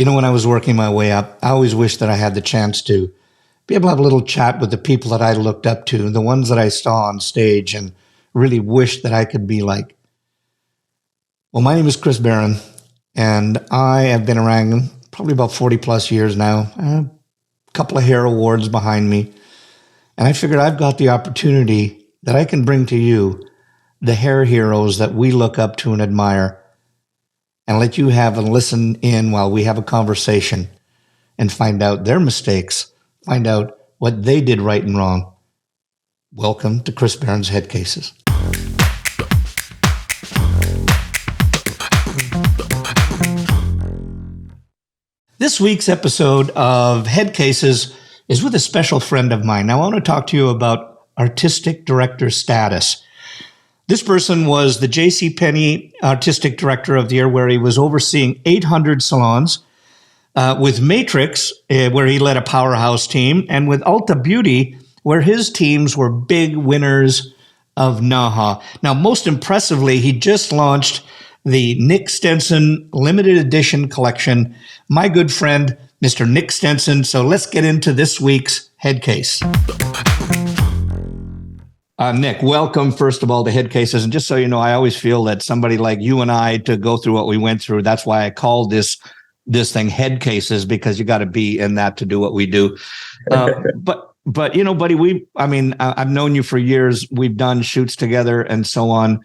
when I was working my way up, I always wished that I had the chance to be able to have a little chat with the people that I looked up to, the ones that I saw on stage, and really wished that I could be like. Well, my name is Chris Baran, and I have been around probably about 40 plus years now, a couple of hair awards behind me. And I figured I've got the opportunity that I can bring to you the hair heroes that we look up to and admire, and let you have and listen in while we have a conversation and find out their mistakes, find out what they did right and wrong. Welcome to Chris Baran's Headcases. This week's episode of Headcases is with a special friend of mine. Now, I want to talk to you about artistic director status. This person was the JCPenney artistic director of the year, where he was overseeing 800 salons, with Matrix, where he led a powerhouse team, and with Ulta Beauty, where his teams were big winners of NAHA. Now, most impressively, he just launched the Nick Stenson limited edition collection. My good friend, Mr. Nick Stenson. So let's get into this week's Headcase. Nick, welcome, first of all, to Headcases. And just so you know, I always feel that somebody like you and I to go through what we went through. That's why I called this thing Headcases, because you got to be in that to do what we do. But buddy, I've known you for years. We've done shoots together and so on.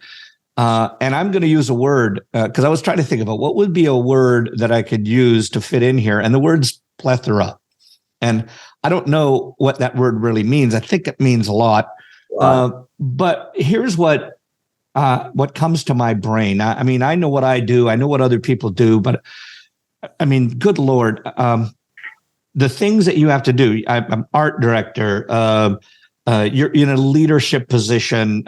And I'm going to use a word because I was trying to think about what would be a word that I could use to fit in here. And the word's plethora. And I don't know what that word really means. I think it means a lot. Wow. But here's what comes to my brain. I know what I do. I know what other people do. But good Lord, the things that you have to do. I'm art director. You're in a leadership position.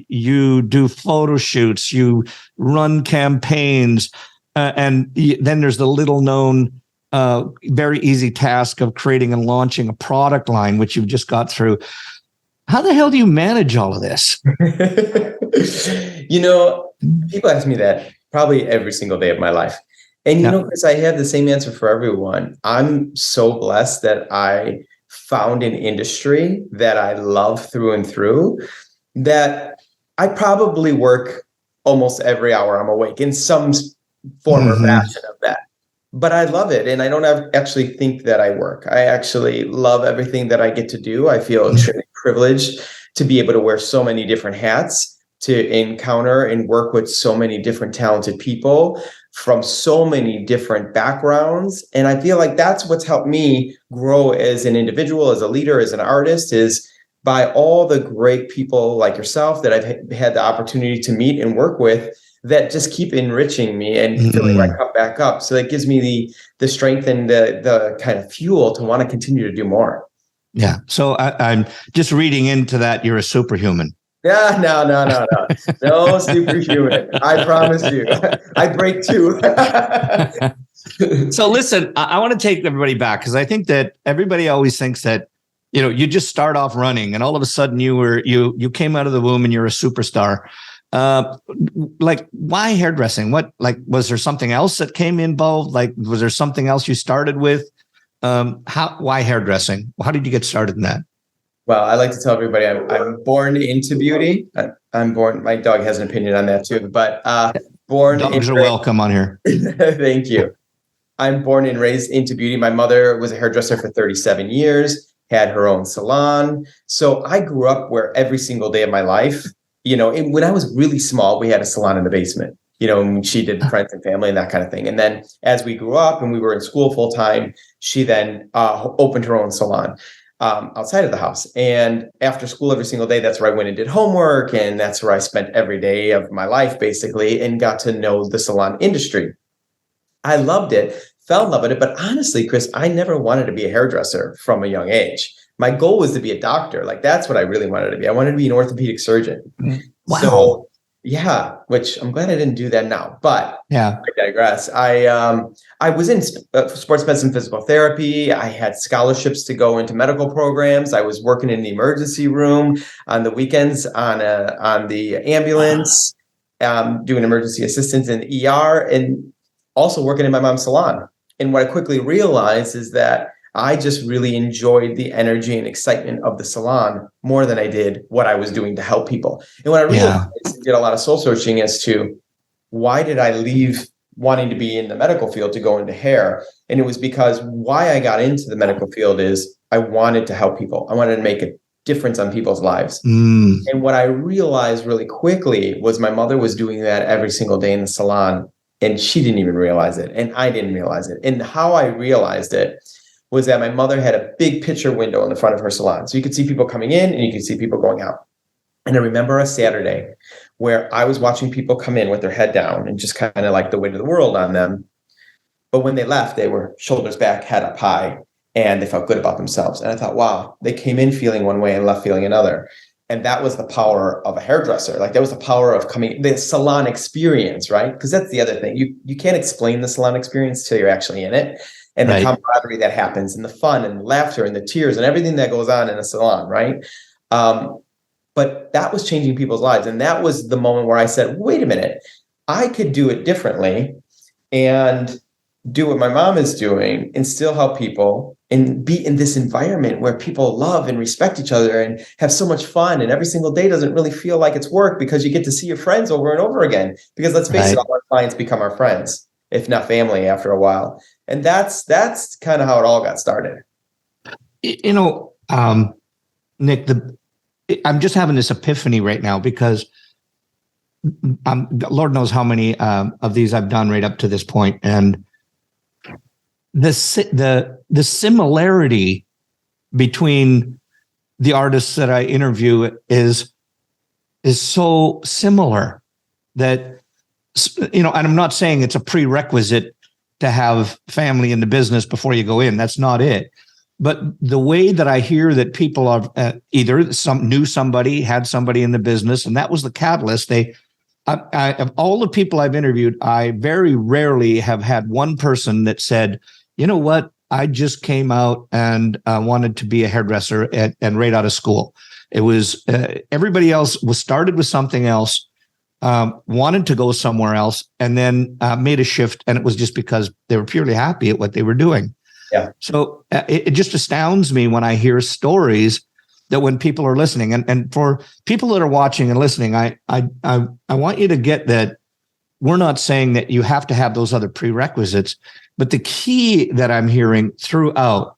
You do photo shoots. You run campaigns. And then there's the little known, very easy task of creating and launching a product line, which you've just got through. How the hell do you manage all of this? People ask me that probably every single day of my life. And, Chris, I have the same answer for everyone. I'm so blessed that I found an industry that I love through and through, that I probably work almost every hour I'm awake in some form or fashion of that. But I love it. And I don't actually think that I work. I actually love everything that I get to do. I feel extremely privileged to be able to wear so many different hats, to encounter and work with so many different talented people from so many different backgrounds. And I feel like that's what's helped me grow as an individual, as a leader, as an artist, is by all the great people like yourself that I've had the opportunity to meet and work with, that just keep enriching me and filling my cup back up. So that gives me the strength and the kind of fuel to want to continue to do more. Yeah. So I'm just reading into that. You're a superhuman. Yeah, no superhuman. I promise you. I break too. So listen, I want to take everybody back, because I think that everybody always thinks that, you just start off running and all of a sudden you came out of the womb and you're a superstar. Why hairdressing? Was there something else that came involved? Was there something else you started with? Why hairdressing? How did you get started in that? Well, I like to tell everybody I'm born into beauty. I'm born. My dog has an opinion on that too, but dogs are welcome on here. Thank you. I'm born and raised into beauty. My mother was a hairdresser for 37 years, had her own salon. So I grew up where every single day of my life, and when I was really small, we had a salon in the basement. And she did friends and family and that kind of thing. And then as we grew up and we were in school full time, she then opened her own salon outside of the house. And after school every single day, that's where I went and did homework. And that's where I spent every day of my life, basically, and got to know the salon industry. I loved it, fell in love with it. But honestly, Chris, I never wanted to be a hairdresser from a young age. My goal was to be a doctor. That's what I really wanted to be. I wanted to be an orthopedic surgeon. Wow. So, yeah, which I'm glad I didn't do that now, but yeah, I digress. I was in sports medicine, physical therapy. I had scholarships to go into medical programs. I was working in the emergency room on the weekends on the ambulance, doing emergency assistance in the ER, and also working in my mom's salon. And what I quickly realized is that I just really enjoyed the energy and excitement of the salon more than I did what I was doing to help people. And when I realized, I did a lot of soul searching as to why did I leave wanting to be in the medical field to go into hair? And it was because why I got into the medical field is I wanted to help people. I wanted to make a difference on people's lives. And what I realized really quickly was my mother was doing that every single day in the salon, and she didn't even realize it. And I didn't realize it. And how I realized it was that my mother had a big picture window in the front of her salon. So you could see people coming in and you could see people going out. And I remember a Saturday where I was watching people come in with their head down and just kind of like the weight of the world on them. But when they left, they were shoulders back, head up high, and they felt good about themselves. And I thought, wow, they came in feeling one way and left feeling another. And that was the power of a hairdresser. Like that was the power of the salon experience, right? Because that's the other thing. You can't explain the salon experience till you're actually in it. And the camaraderie that happens and the fun and laughter and the tears and everything that goes on in a salon, right? But that was changing people's lives. And that was the moment where I said, wait a minute, I could do it differently and do what my mom is doing and still help people and be in this environment where people love and respect each other and have so much fun. And every single day doesn't really feel like it's work because you get to see your friends over and over again. Because let's face it, all our clients become our friends, if not family, after a while. And that's kind of how it all got started. You know, Nick, I'm just having this epiphany right now because Lord knows how many of these I've done right up to this point, and the similarity between the artists that I interview is so similar that, you know, and I'm not saying it's a prerequisite to have family in the business before you go in. That's not it. But the way that I hear that people are either knew somebody, had somebody in the business, and that was the catalyst. Of all the people I've interviewed, I very rarely have had one person that said, you know what, I just came out and wanted to be a hairdresser and right out of school. It was everybody else was started with something else, wanted to go somewhere else, and then made a shift. And it was just because they were purely happy at what they were doing. Yeah. So it just astounds me when I hear stories that when people are listening, and for people that are watching and listening, I want you to get that we're not saying that you have to have those other prerequisites, but the key that I'm hearing throughout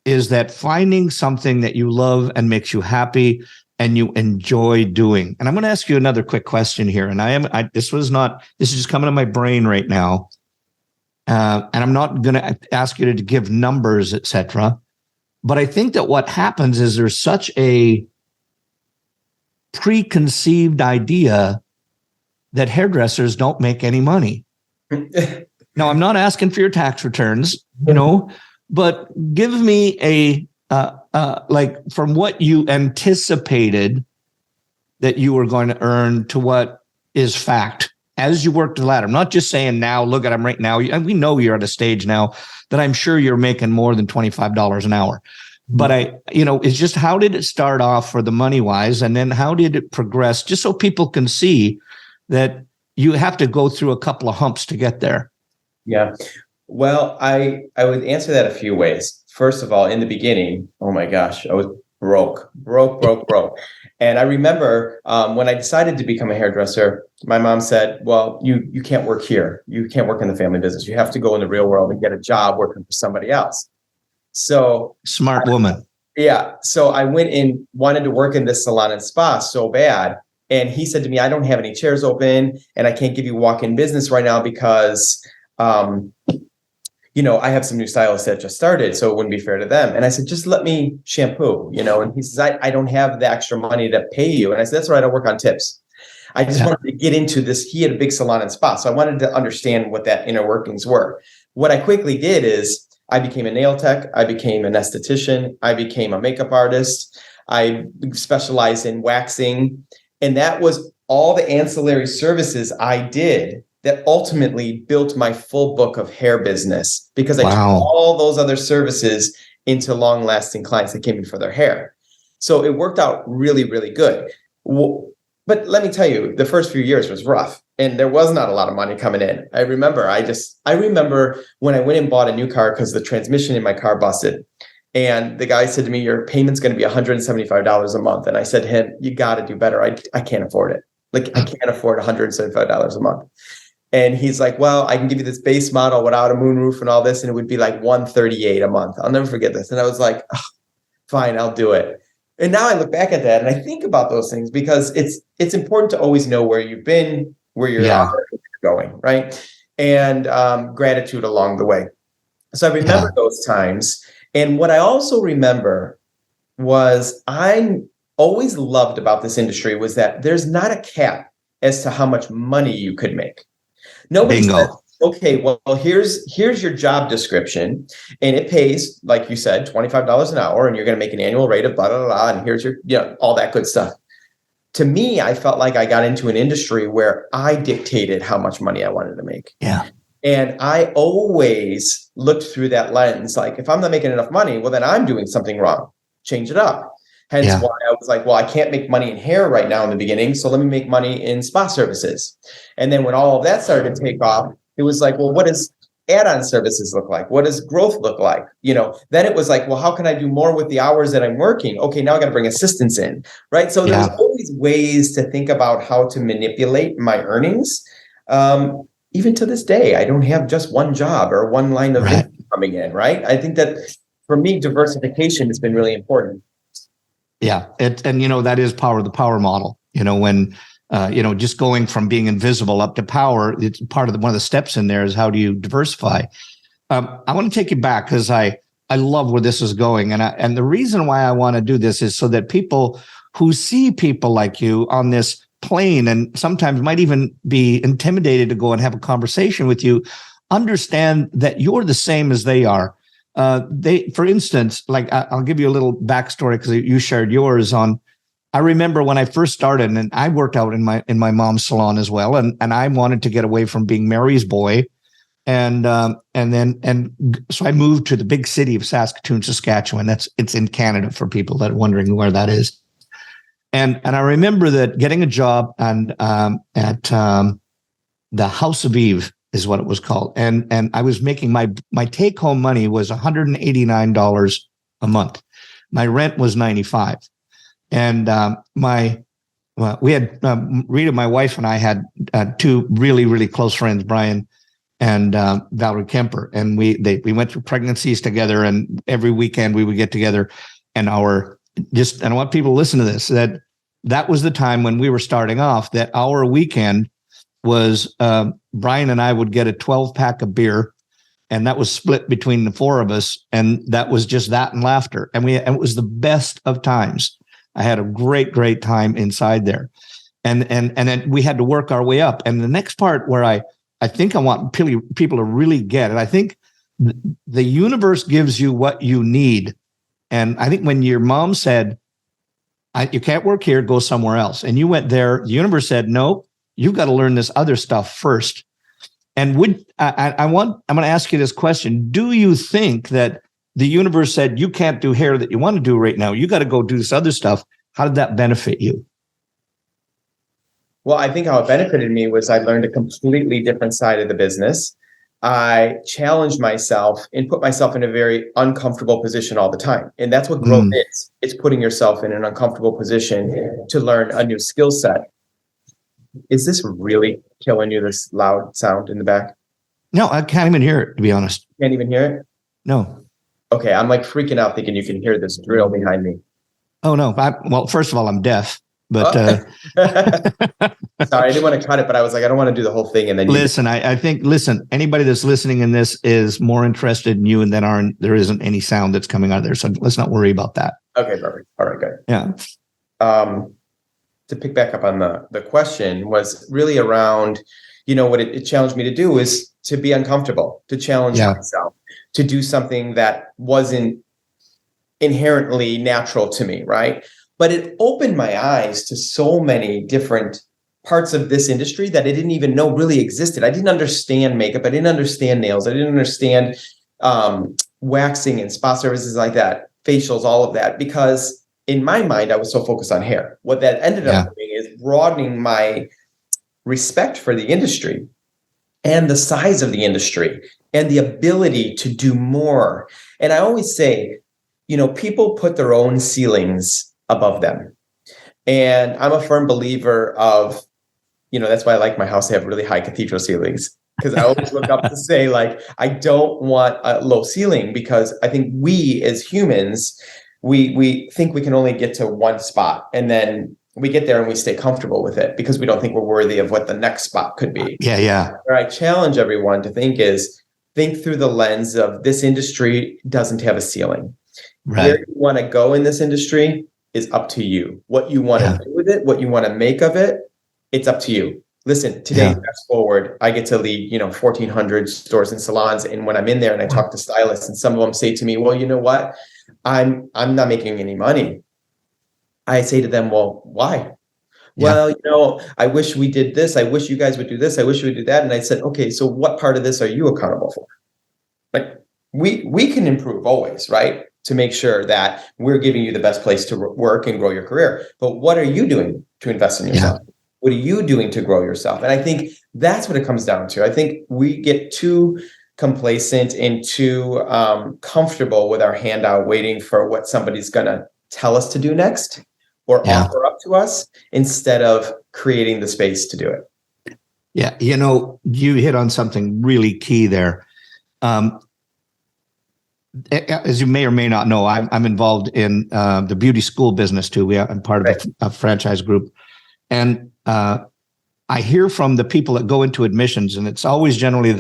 is that finding something that you love and makes you happy and you enjoy doing. And I'm going to ask you another quick question here. And this is just coming to my brain right now. And I'm not going to ask you to give numbers, etc. But I think that what happens is there's such a preconceived idea that hairdressers don't make any money. Now, I'm not asking for your tax returns, you know, but give me like from what you anticipated that you were going to earn to what is fact as you work the ladder. I'm not just saying now, look at them right now. And we know you're at a stage now that I'm sure you're making more than $25 an hour. But it's just, how did it start off for the money wise? And then how did it progress? Just so people can see that you have to go through a couple of humps to get there. Yeah. Well, I would answer that a few ways. First of all, in the beginning, oh my gosh, I was broke. And I remember when I decided to become a hairdresser, my mom said, well, you can't work here. You can't work in the family business. You have to go in the real world and get a job working for somebody else. So smart woman. Yeah. So I went and wanted to work in this salon and spa so bad. And he said to me, I don't have any chairs open and I can't give you walk-in business right now because, I have some new stylists that just started, so it wouldn't be fair to them. And I said, just let me shampoo, and he says, I don't have the extra money to pay you. And I said, that's right, I work on tips. I just wanted to get into this. He had a big salon and spa, so I wanted to understand what that inner workings were. What I quickly did is I became a nail tech. I became an esthetician. I became a makeup artist. I specialized in waxing. And that was all the ancillary services I did that ultimately built my full book of hair business, because I took all those other services into long-lasting clients that came in for their hair. So it worked out really, really good. But let me tell you, the first few years was rough. and there was not a lot of money coming in. I remember when I went and bought a new car because the transmission in my car busted. And the guy said to me, your payment's going to be $175 a month. And I said to him, you got to do better. I can't afford it. Like, I can't afford $175 a month. And he's like, well, I can give you this base model without a moonroof and all this, and it would be like $138 a month. I'll never forget this. And I was like, oh, fine, I'll do it. And now I look back at that and I think about those things, because it's important to always know where you've been, where you're going, right? And gratitude along the way. So I remember those times. And what I also remember was I always loved about this industry was that there's not a cap as to how much money you could make. Nobody says, okay, well, here's your job description, and it pays, like you said, $25 an hour, and you're going to make an annual rate of blah, blah, blah, and here's your, all that good stuff. To me, I felt like I got into an industry where I dictated how much money I wanted to make. Yeah. And I always looked through that lens. Like, if I'm not making enough money, well, then I'm doing something wrong. Change it up. Hence why I was like, well, I can't make money in hair right now in the beginning, so let me make money in spa services. And then when all of that started to take off, it was like, well, what does add-on services look like? What does growth look like? Then it was like, well, how can I do more with the hours that I'm working? Okay, now I got to bring assistants in, right? So there's always ways to think about how to manipulate my earnings. Even to this day, I don't have just one job or one line of income coming in, right? I think that for me, diversification has been really important. Yeah. That is the power model, when, just going from being invisible up to power, it's part of one of the steps in there is how do you diversify? I want to take you back because I love where this is going. And the reason why I want to do this is so that people who see people like you on this plane and sometimes might even be intimidated to go and have a conversation with you, understand that you're the same as they are. For instance, like I'll give you a little backstory because you shared yours on. I remember when I first started, and I worked out in my mom's salon as well, and I wanted to get away from being Mary's boy, and so I moved to the big city of Saskatoon, Saskatchewan. It's in Canada for people that are wondering where that is. And I remember that getting a job at the House of Eve is what it was called. And I was making my take home money was $189 a month. My rent was $95. And we had Rita, my wife, and I had two really, really close friends, Brian and Valerie Kemper. And we went through pregnancies together, and every weekend we would get together. And I want people to listen to this, that was the time when we were starting off, that our weekend was Brian and I would get a 12-pack of beer, and that was split between the four of us, and that was just that and laughter. And it was the best of times. I had a great, great time inside there. And then we had to work our way up. And the next part where I think I want people to really get it, I think the universe gives you what you need. And I think when your mom said, you can't work here, go somewhere else, and you went there, the universe said, no, you've got to learn this other stuff first. And I'm going to ask you this question. Do you think that the universe said, you can't do hair that you want to do right now, you got to go do this other stuff? How did that benefit you? Well, I think how it benefited me was I learned a completely different side of the business. I challenged myself and put myself in a very uncomfortable position all the time. And that's what growth is. It's putting yourself in an uncomfortable position to learn a new skill set. Is this really killing you, this loud sound in the back? No, I can't even hear it, to be honest. Can't even hear it? No. Okay, I'm like freaking out thinking you can hear this drill behind me. Oh, no. Well, first of all, I'm deaf. But sorry, I didn't want to cut it, but I was like, I don't want to do the whole thing. And then I think anybody that's listening in this is more interested in you, and there isn't any sound that's coming out of there. So let's not worry about that. Okay, perfect. All right, good. Yeah. To pick back up on the question was really around, what it challenged me to do is to be uncomfortable, to challenge myself, to do something that wasn't inherently natural to me, right? But it opened my eyes to so many different parts of this industry that I didn't even know really existed. I didn't understand makeup. I didn't understand nails. I didn't understand waxing and spa services like that, facials, all of that, because in my mind, I was so focused on hair. What that ended up doing is broadening my respect for the industry and the size of the industry and the ability to do more. And I always say, people put their own ceilings above them. And I'm a firm believer of, that's why I like my house to have really high cathedral ceilings, because I always look up to say, like, I don't want a low ceiling, because I think we as humans, we think we can only get to one spot, and then we get there and we stay comfortable with it because we don't think we're worthy of what the next spot could be. Yeah. Where I challenge everyone to think through the lens of, this industry doesn't have a ceiling. Right. Where you want to go in this industry is up to you. What you want to do with it, what you want to make of it, it's up to you. Listen, today, fast forward, I get to lead, 1,400 stores and salons. And when I'm in there and I talk to stylists, and some of them say to me, well, you know what? I'm not making any money. I say to them, well, why? Yeah. Well, I wish we did this. I wish you guys would do this. I wish we would do that. And I said, okay, so what part of this are you accountable for? Like, we can improve always, right? To make sure that we're giving you the best place to work and grow your career. But what are you doing to invest in yourself? Yeah. What are you doing to grow yourself? And I think that's what it comes down to. I think we get too complacent and too comfortable with our handout, waiting for what somebody's going to tell us to do next or offer up to us, instead of creating the space to do it. Yeah. You hit on something really key there. As you may or may not know, I'm involved in the beauty school business too. I'm part of a franchise group. And I hear from the people that go into admissions, and it's always generally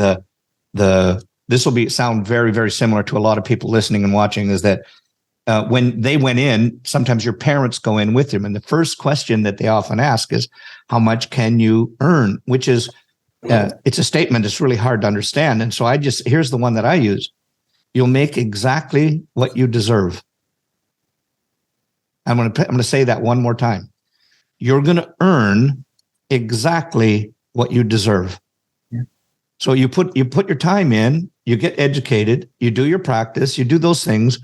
this will sound very, very similar to a lot of people listening and watching, is that when they went in, sometimes your parents go in with them. And the first question that they often ask is, how much can you earn? Which is, it's a statement that's really hard to understand. And so here's the one that I use. You'll make exactly what you deserve. I'm going to say that one more time. You're going to earn exactly what you deserve. Yeah. So you put your time in, you get educated, you do your practice, you do those things.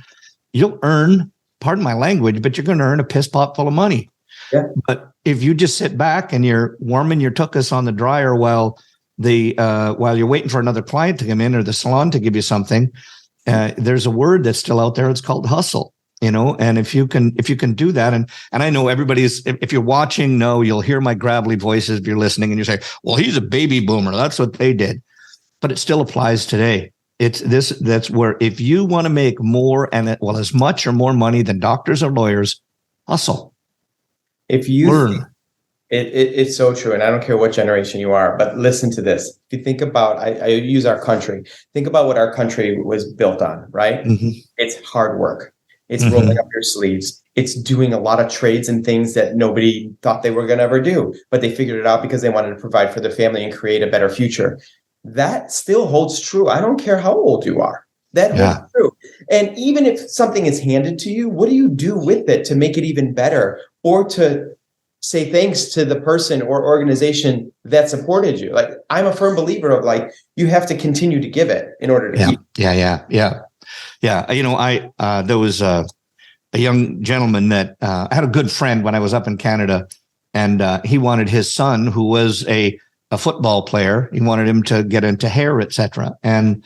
You'll earn, pardon my language, but you're going to earn a piss pot full of money. Yeah. But if you just sit back and you're warming your tuchus on the dryer while you're waiting for another client to come in or the salon to give you something, there's a word that's still out there. It's called hustle. And if you can do that, and I know if you're watching, you'll hear my gravelly voices if you're listening, and you say, well, he's a baby boomer. That's what they did. But it still applies today. That's where, if you want to make more as much or more money than doctors or lawyers, hustle. If you learn. It's so true. And I don't care what generation you are, but listen to this. If you think about, I use our country, think about what our country was built on, right? Mm-hmm. It's hard work. It's rolling up your sleeves. It's doing a lot of trades and things that nobody thought they were going to ever do, but they figured it out because they wanted to provide for their family and create a better future. That still holds true. I don't care how old you are. That holds true. And even if something is handed to you, what do you do with it to make it even better, or to say thanks to the person or organization that supported you? Like, I'm a firm believer of, like, you have to continue to give it in order to keep. Yeah. There was a young gentleman that I had a good friend when I was up in Canada, and he wanted his son, who was a football player, he wanted him to get into hair, etc. And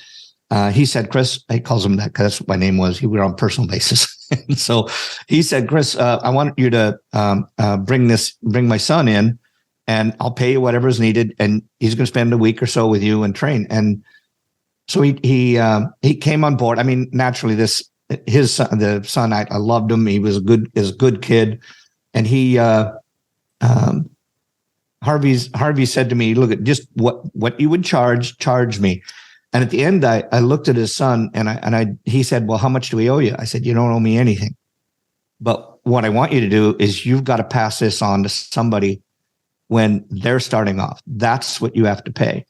he said, Chris, he calls him that because that's what my name was. We were on a personal basis. And so he said, Chris, I want you to bring my son in, and I'll pay you whatever is needed, and he's going to spend a week or so with you and train. And so he came on board. I mean, naturally, the son, I loved him. He was a good kid, and Harvey said to me, look, at just what you would charge me. And at the end, I looked at his son, and he said, well, how much do we owe you? I said, you don't owe me anything. But what I want you to do is, you've got to pass this on to somebody when they're starting off. That's what you have to pay.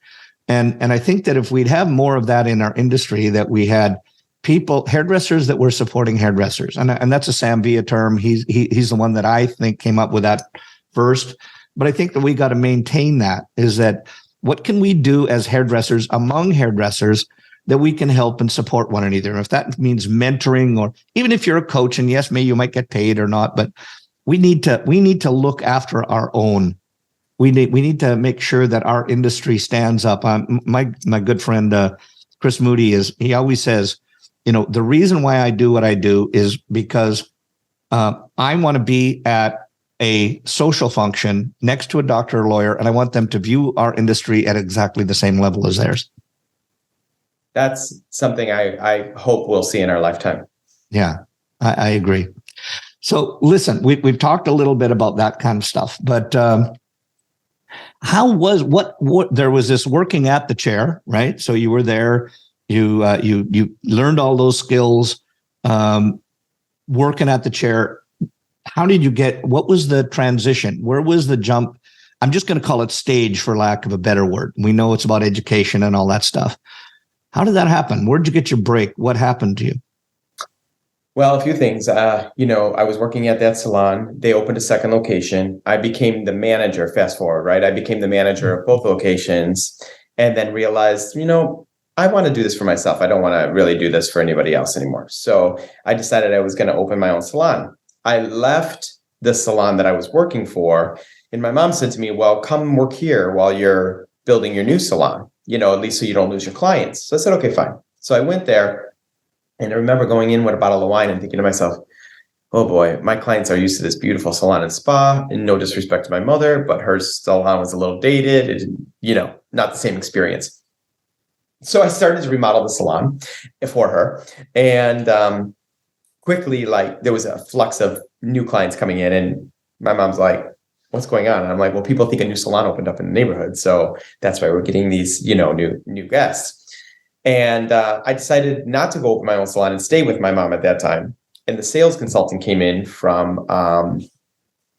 And I think that if we'd have more of that in our industry, that we had hairdressers that were supporting hairdressers, and that's a Sam Villa term. He's the one that I think came up with that first. But I think that we got to maintain that, is that what can we do as hairdressers among hairdressers that we can help and support one another? And if that means mentoring, or even if you're a coach, and yes, maybe you might get paid or not, but we need to look after our own we need to make sure that our industry stands up. My good friend Chris Moody he always says, the reason why I do what I do is because I want to be at a social function next to a doctor or lawyer, and I want them to view our industry at exactly the same level as theirs. That's something I hope we'll see in our lifetime. Yeah, I agree. So listen, we've talked a little bit about that kind of stuff, but what there was this working at the chair, right? So you were there, you learned all those skills, working at the chair. How did you what was the transition? Where was the jump? I'm just going to call it stage for lack of a better word. We know it's about education and all that stuff. How did that happen? Where'd you get your break? What happened to you? Well, a few things. I was working at that salon. They opened a second location. I became the manager, fast forward, right? I became the manager of both locations and then realized, I want to do this for myself. I don't want to really do this for anybody else anymore. So I decided I was going to open my own salon. I left the salon that I was working for, and my mom said to me, well, come work here while you're building your new salon, at least so you don't lose your clients. So I said, okay, fine. So I went there, and I remember going in with a bottle of wine and thinking to myself, oh boy, my clients are used to this beautiful salon and spa, and no disrespect to my mother, but her salon was a little dated, not the same experience. So I started to remodel the salon for her, and quickly, there was a flux of new clients coming in, and my mom's like, what's going on? And I'm like, well, people think a new salon opened up in the neighborhood. So that's why we're getting these, new guests. And I decided not to go open my own salon and stay with my mom at that time. And the sales consultant came in from,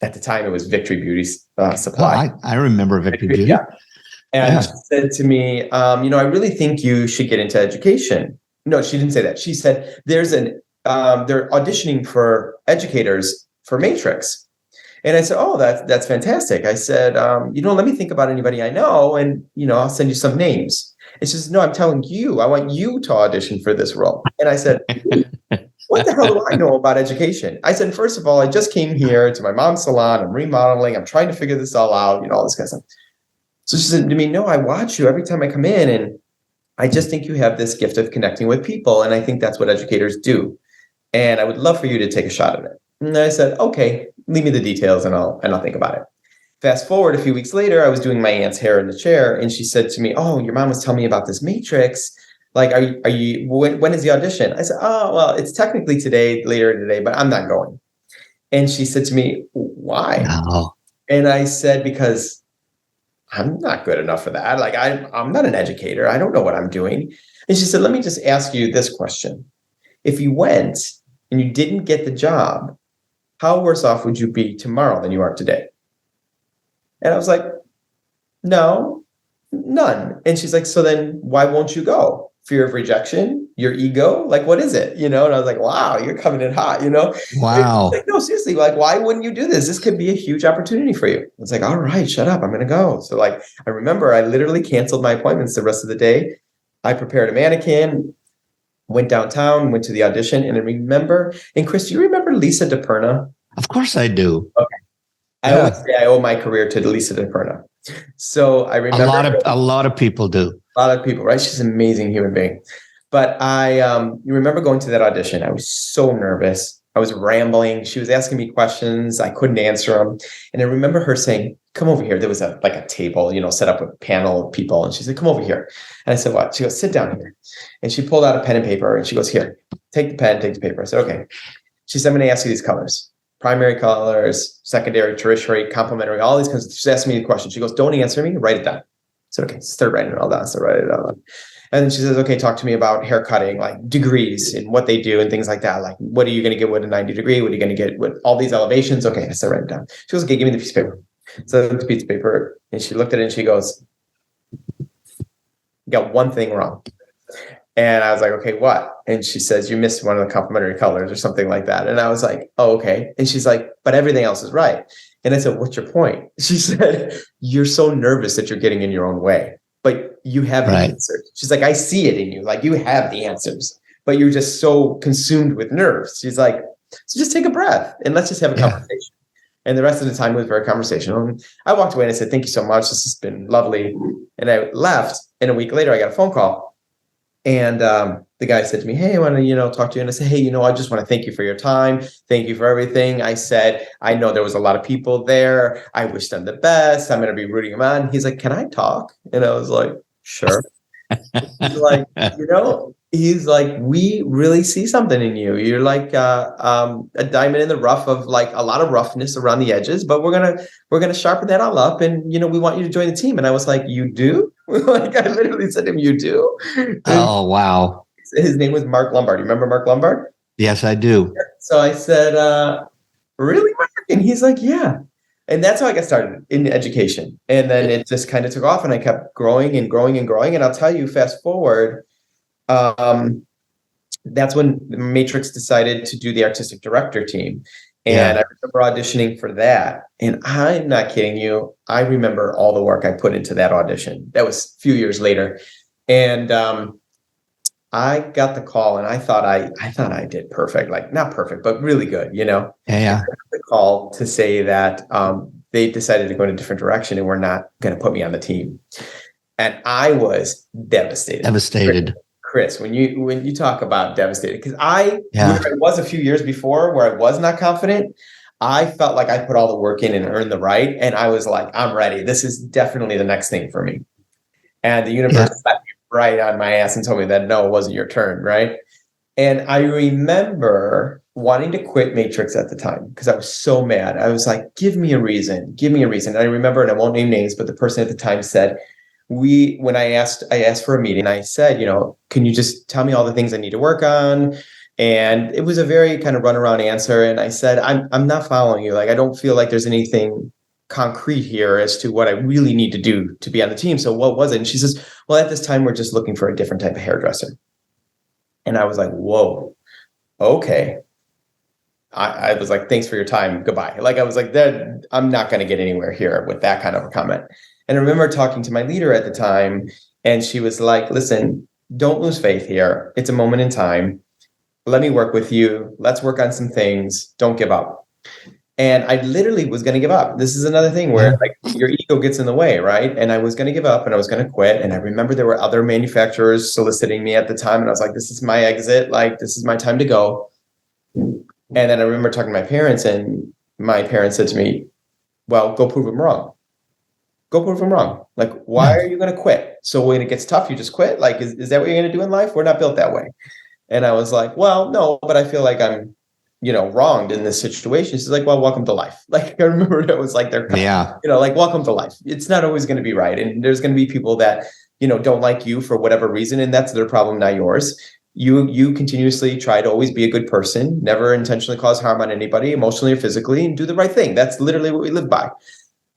at the time it was Victory Beauty Supply. I remember Victory Beauty. Yeah. And she said to me, I really think you should get into education. No, she didn't say that. She said, they're auditioning for educators for Matrix. And I said, oh, that's fantastic. I said, let me think about anybody I know, and, I'll send you some names. And she says, no, I'm telling you, I want you to audition for this role. And I said, what the hell do I know about education? I said, first of all, I just came here to my mom's salon. I'm remodeling. I'm trying to figure this all out, all this kind of stuff. So she said to me, no, I watch you every time I come in, and I just think you have this gift of connecting with people. And I think that's what educators do. And I would love for you to take a shot at it. And I said, okay, leave me the details and I'll think about it. Fast forward a few weeks later, I was doing my aunt's hair in the chair, and she said to me, oh, your mom was telling me about this Matrix. Like, are you, when is the audition? I said, oh, well, it's technically later today, but I'm not going. And she said to me, why? No. And I said, because I'm not good enough for that. Like, I'm not an educator. I don't know what I'm doing. And she said, let me just ask you this question. If you went and you didn't get the job, how worse off would you be tomorrow than you are today? And I was like, no, none. And she's like, so then why won't you go? Fear of rejection? Your ego? Like, what is it? And I was like, wow, you're coming in hot, Wow. Like, no, seriously, like, why wouldn't you do this? This could be a huge opportunity for you. I was like, all right, shut up. I'm going to go. So I remember I literally canceled my appointments the rest of the day. I prepared a mannequin, went downtown, went to the audition, and I remember, and Chris, do you remember Lisa DePerna? Of course I do. Okay. I always say I owe my career to Lisa DePerna. So I remember a lot of people do. A lot of people, right? She's an amazing human being. But you remember going to that audition. I was so nervous. I was rambling. She was asking me questions. I couldn't answer them. And I remember her saying, come over here. There was a table, set up with a panel of people. And she said, come over here. And I said, what? She goes, sit down here. And she pulled out a pen and paper, and she goes, here, take the pen, take the paper. I said, okay. She said, I'm going to ask you these colors. Primary colors, secondary, tertiary, complementary, all these kinds of, she's asking me the question. She goes, don't answer me, write it down. I said, okay, start writing it all down. So write it all down. And then she says, okay, talk to me about hair cutting, like degrees and what they do and things like that. Like, what are you going to get with a 90 degree? What are you going to get with all these elevations? Okay, I start writing it down. She goes, okay, give me the piece of paper. So I took the piece of paper, and she looked at it and she goes, you got one thing wrong. And I was like, okay, what? And she says, you missed one of the complementary colors or something like that. And I was like, oh, okay. And she's like, but everything else is right. And I said, what's your point? She said, you're so nervous that you're getting in your own way, but you have the answers. She's like, I see it in you. Like, you have the answers, but you're just so consumed with nerves. She's like, so just take a breath and let's just have a conversation. And the rest of the time was very conversational. And I walked away and I said, thank you so much. This has been lovely. And I left. And a week later, I got a phone call. And the guy said to me, hey, I want to, talk to you. And I said, hey, I just want to thank you for your time. Thank you for everything. I said, I know there was a lot of people there. I wish them the best. I'm going to be rooting them on. He's like, can I talk? And I was like, sure. He's like, he's like, we really see something in you. You're like a diamond in the rough of like a lot of roughness around the edges, but we're gonna sharpen that all up, and we want you to join the team. And I was like, you do? Like I literally said to him, you do? Oh wow. His name was Mark Lombard. You remember Mark Lombard? Yes, I do. So I said, really, Mark? And he's like, yeah. And that's how I got started in education. And then it just kind of took off, and I kept growing and growing and growing. And I'll tell you, fast forward, that's when Matrix decided to do the artistic director team. And I remember auditioning for that. And I'm not kidding you. I remember all the work I put into that audition. That was a few years later. And I got the call, and I thought I did perfect, like not perfect, but really good, Yeah. I got the call to say that they decided to go in a different direction and were not going to put me on the team. And I was devastated. Chris, when you talk about devastated, because where I was a few years before, where I was not confident, I felt like I put all the work in and earned the right. And I was like, I'm ready. This is definitely the next thing for me. And the universe slapped me right on my ass and told me that, no, it wasn't your turn. Right. And I remember wanting to quit Matrix at the time because I was so mad. I was like, give me a reason. And I remember, and I won't name names, but the person at the time said, when I asked for a meeting, I said, can you just tell me all the things I need to work on? And it was a very kind of runaround answer. And I said, I'm not following you. Like, I don't feel like there's anything concrete here as to what I really need to do to be on the team. So what was it? And she says, well, at this time, we're just looking for a different type of hairdresser. And I was like, whoa, okay. I was like, thanks for your time. Goodbye. Like, I was like, I'm not going to get anywhere here with that kind of a comment. And I remember talking to my leader at the time, and she was like, listen, don't lose faith here. It's a moment in time. Let me work with you. Let's work on some things. Don't give up. And I literally was going to give up. This is another thing where like your ego gets in the way, right? And I was going to give up and I was going to quit. And I remember there were other manufacturers soliciting me at the time. And I was like, this is my exit. Like, this is my time to go. And then I remember talking to my parents, and my parents said to me, well, go prove them wrong. Go prove them wrong. Like, why are you going to quit? So when it gets tough, you just quit? Like, is that what you're going to do in life? We're not built that way. And I was like, well, no, but I feel like I'm, wronged in this situation. She's like, well, welcome to life. Like, I remember it was like, like, welcome to life. It's not always going to be right. And there's going to be people that, don't like you for whatever reason. And that's their problem, not yours. You continuously try to always be a good person, never intentionally cause harm on anybody, emotionally or physically, and do the right thing. That's literally what we live by.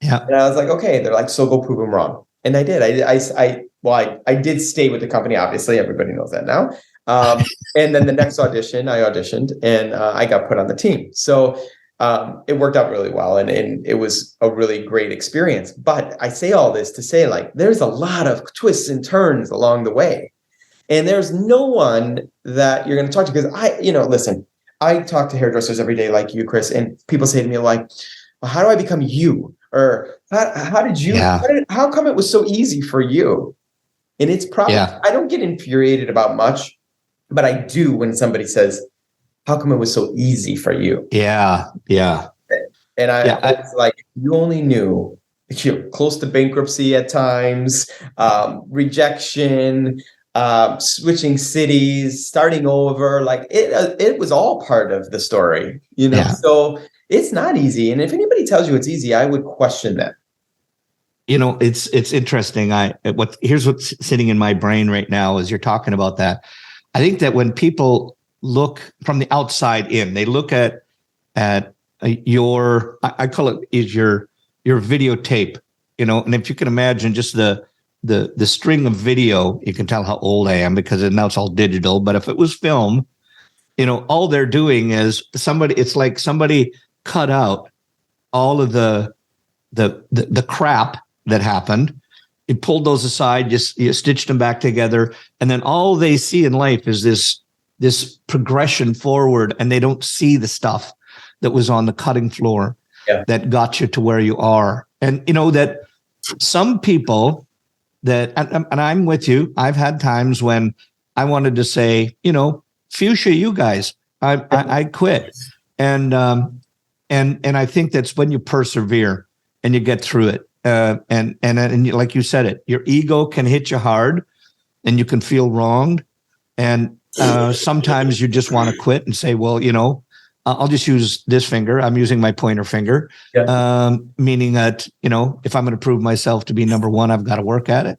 Yeah. And I was like, okay. They're like, so go prove them wrong. And I did. I did stay with the company. Obviously, everybody knows that now. And then the next audition, I auditioned, and I got put on the team. So it worked out really well, and it was a really great experience. But I say all this to say, like, there's a lot of twists and turns along the way. And there's no one that you're going to talk to, because listen, I talk to hairdressers every day like you, Chris, and people say to me like, well, how do I become you? Or how did you, how come it was so easy for you? And it's probably, I don't get infuriated about much, but I do when somebody says, how come it was so easy for you? Yeah. Yeah. And I was like, you only knew you're close to bankruptcy at times, rejection, switching cities, starting over, like it was all part of the story, so it's not easy. And if anybody tells you it's easy, I would question that. It's interesting. Here's what's sitting in my brain right now as you're talking about that. I think that when people look from the outside in, they look at your, I call it is your videotape, and if you can imagine just the string of video, you can tell how old I am because now it's all digital. But if it was film, all they're doing is it's like somebody cut out all of the crap that happened. You pulled those aside, you stitched them back together. And then all they see in life is this progression forward, and they don't see the stuff that was on the cutting floor. that got you to where you are. And, that some people that, and I'm with you, I've had times when I wanted to say, fuchsia, you guys, I quit. And I think that's when you persevere and you get through it. And like you said your ego can hit you hard and you can feel wronged. And sometimes you just want to quit and say, well, I'll just use this finger. I'm using my pointer finger, meaning that, if I'm going to prove myself to be number one, I've got to work at it.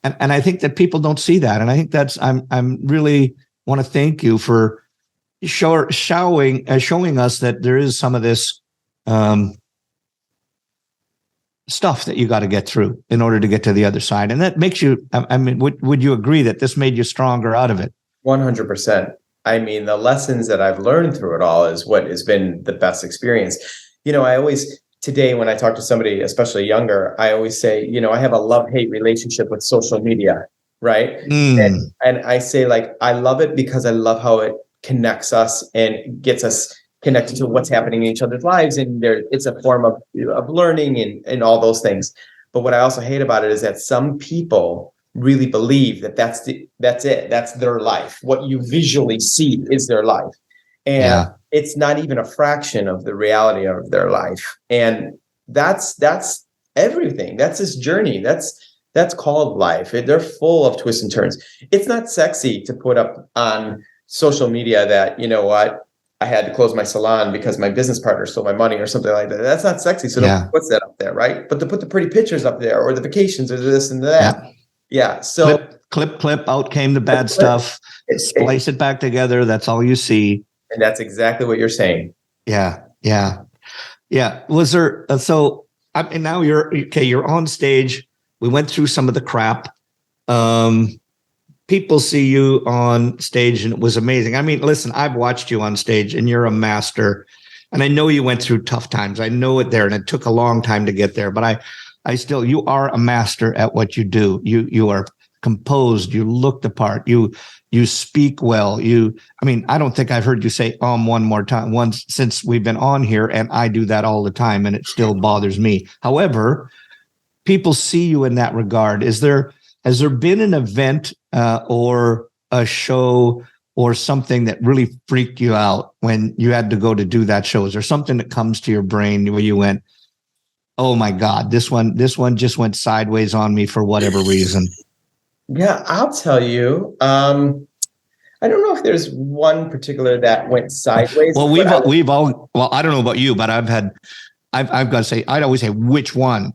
And I think that people don't see that. And I think I'm really want to thank you for showing us that there is some of this stuff that you got to get through in order to get to the other side. And that makes you, would you agree that this made you stronger out of it? 100%. I mean, the lessons that I've learned through it all is what has been the best experience. I always, today, when I talk to somebody, especially younger, I always say, I have a love-hate relationship with social media, right? And I say, I love it because I love how it connects us and gets us connected to what's happening in each other's lives. And it's a form of learning and all those things. But what I also hate about it is that some people really believe that that's it. That's their life. What you visually see is their life. And it's not even a fraction of the reality of their life. And that's everything. That's this journey. That's called life. They're full of twists and turns. It's not sexy to put up on social media that, I had to close my salon because my business partner stole my money or something like that. That's not sexy. So don't put that up there, right? But to put the pretty pictures up there or the vacations or this and that. Yeah. So clip, out came the bad stuff. Splice it back together. That's all you see. And that's exactly what you're saying. Yeah. Was there, and now you're on stage. We went through some of the crap. People see you on stage and it was amazing. I mean, listen, I've watched you on stage and you're a master. And I know you went through tough times. I know it there and it took a long time to get there, but I still, you are a master at what you do. You are composed. You look the part. You speak well. I don't think I've heard you say one more time once since we've been on here. And I do that all the time and it still bothers me. However, people see you in that regard. Has there been an event or a show or something that really freaked you out when you had to go to do that show? Is there something that comes to your brain where you went, oh my God, this one just went sideways on me for whatever reason? Yeah, I'll tell you. I don't know if there's one particular that went sideways. Well, we've all, I don't know about you, but I've got to say, I'd always say which one.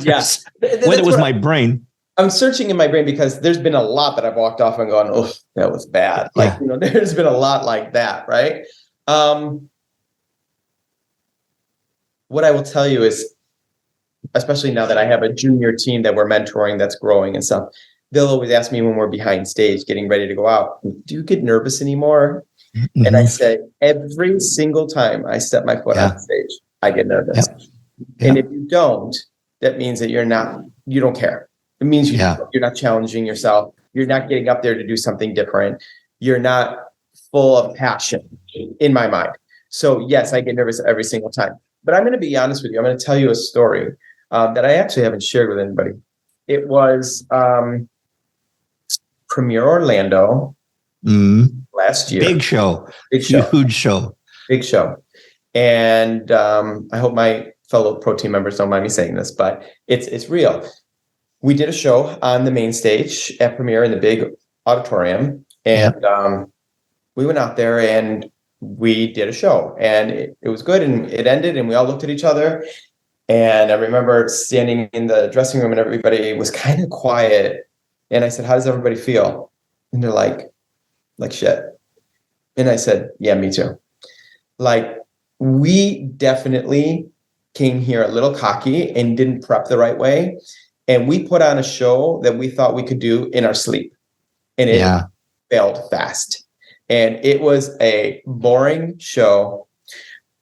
Yes. Whether it was my brain. I'm searching in my brain because there's been a lot that I've walked off and gone, oh, that was bad. There's been a lot like that, right? What I will tell you is, especially now that I have a junior team that we're mentoring that's growing and stuff, they'll always ask me when we're behind stage getting ready to go out, do you get nervous anymore? Mm-hmm. And I say, every single time I step my foot on stage, I get nervous. And if you don't, that means that you don't care. It means you're not challenging yourself. You're not getting up there to do something different. You're not full of passion in my mind. So yes, I get nervous every single time. But I'm going to be honest with you. I'm going to tell you a story that I actually haven't shared with anybody. It was Premiere Orlando last year. Big show. Huge show. Big show. And I hope my fellow pro team members don't mind me saying this, but it's real. We did a show on the main stage at Premiere in the big auditorium. And we went out there and we did a show. And it was good. And it ended and we all looked at each other. And I remember standing in the dressing room and everybody was kind of quiet. And I said, how does everybody feel? And they're like shit. And I said, yeah, me too. We definitely came here a little cocky and didn't prep the right way. And we put on a show that we thought we could do in our sleep. And it failed fast. And it was a boring show.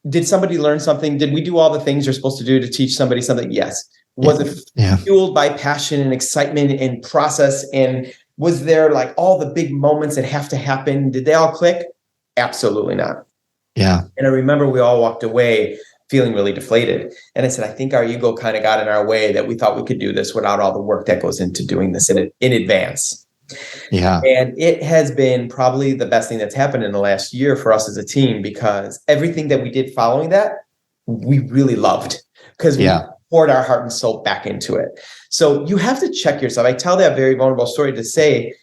Did somebody learn something? Did we do all the things you're supposed to do to teach somebody something? Yes. Was it fueled by passion and excitement and process? And was there all the big moments that have to happen? Did they all click? Absolutely not. Yeah. And I remember we all walked away feeling really deflated. And I said, I think our ego kind of got in our way, that we thought we could do this without all the work that goes into doing this in advance. Yeah. And it has been probably the best thing that's happened in the last year for us as a team, because everything that we did following that, we really loved, because we poured our heart and soul back into it. So you have to check yourself. I tell that very vulnerable story to say,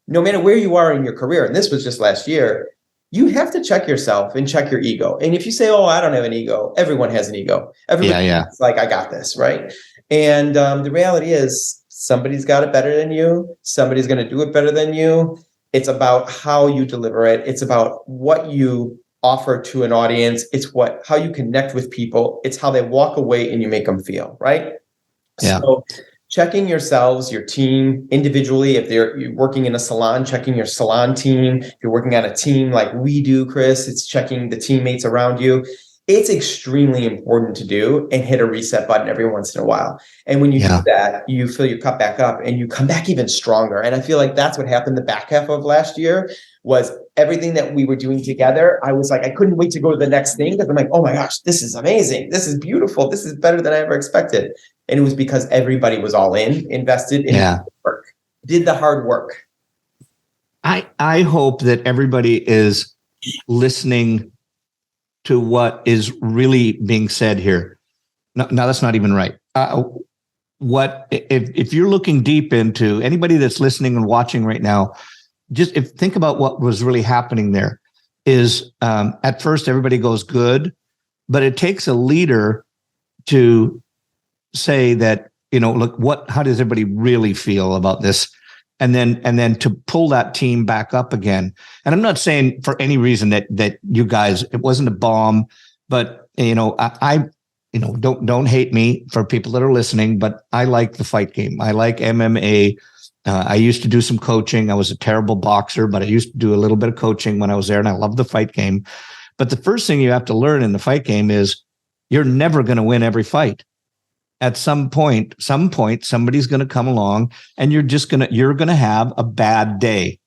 no matter where you are in your career, and this was just last year, you have to check yourself and check your ego. And if you say, oh, I don't have an ego, everyone has an ego. Everyone's like, I got this, right? And the reality is, somebody's got it better than you. Somebody's going to do it better than you. It's about how you deliver it. It's about what you offer to an audience. It's how you connect with people. It's how they walk away and you make them feel, right? Yeah. So checking yourselves, your team individually. If you're working in a salon, checking your salon team. If you're working on a team like we do, Chris, it's checking the teammates around you. It's extremely important to do, and hit a reset button every once in a while. And when you do that, you fill your cup back up and you come back even stronger. And I feel like that's what happened the back half of last year, was everything that we were doing together. I was like, I couldn't wait to go to the next thing, because I'm like, oh my gosh, this is amazing. This is beautiful. This is better than I ever expected. And it was because everybody was all invested in work, did the hard work. I hope that everybody is listening to what is really being said here. No, that's not even right. What if you're looking deep into anybody that's listening and watching right now, just think about what was really happening there. Is at first everybody goes good, but it takes a leader to say that, look, how does everybody really feel about this? And then to pull that team back up again. And I'm not saying for any reason that you guys, it wasn't a bomb, but I don't hate me for people that are listening, but I like the fight game. I like MMA. I used to do some coaching. I was a terrible boxer, but I used to do a little bit of coaching when I was there, and I love the fight game. But the first thing you have to learn in the fight game is you're never going to win every fight. At some point, somebody's going to come along, and you're going to have a bad day.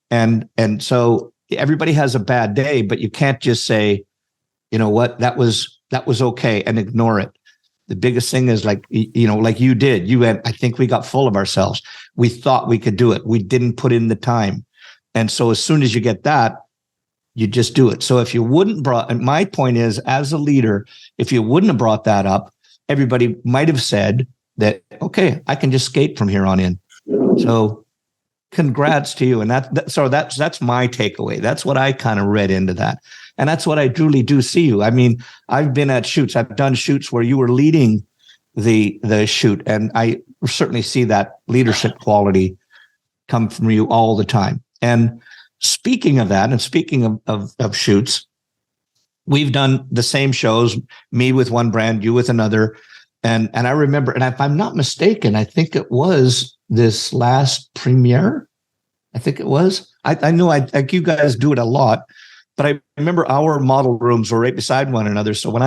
And so everybody has a bad day, but you can't just say, you know what, that was okay, and ignore it. The biggest thing is like you did, I think we got full of ourselves. We thought we could do it. We didn't put in the time. And so as soon as you get that, you just do it. So if you wouldn't and my point is, as a leader, if you wouldn't have brought that up, everybody might have said that, okay, I can just skate from here on in. So congrats to you. And that's my takeaway. That's what I kind of read into that. And that's what I truly do see you. I mean, I've been at shoots. I've done shoots where you were leading the shoot. And I certainly see that leadership quality come from you all the time. And speaking of that, and speaking of shoots, we've done the same shows, me with one brand, you with another. And I remember, and if I'm not mistaken, I think it was this last premiere. I think it was. I know like you guys do it a lot, but I remember our model rooms were right beside one another. So when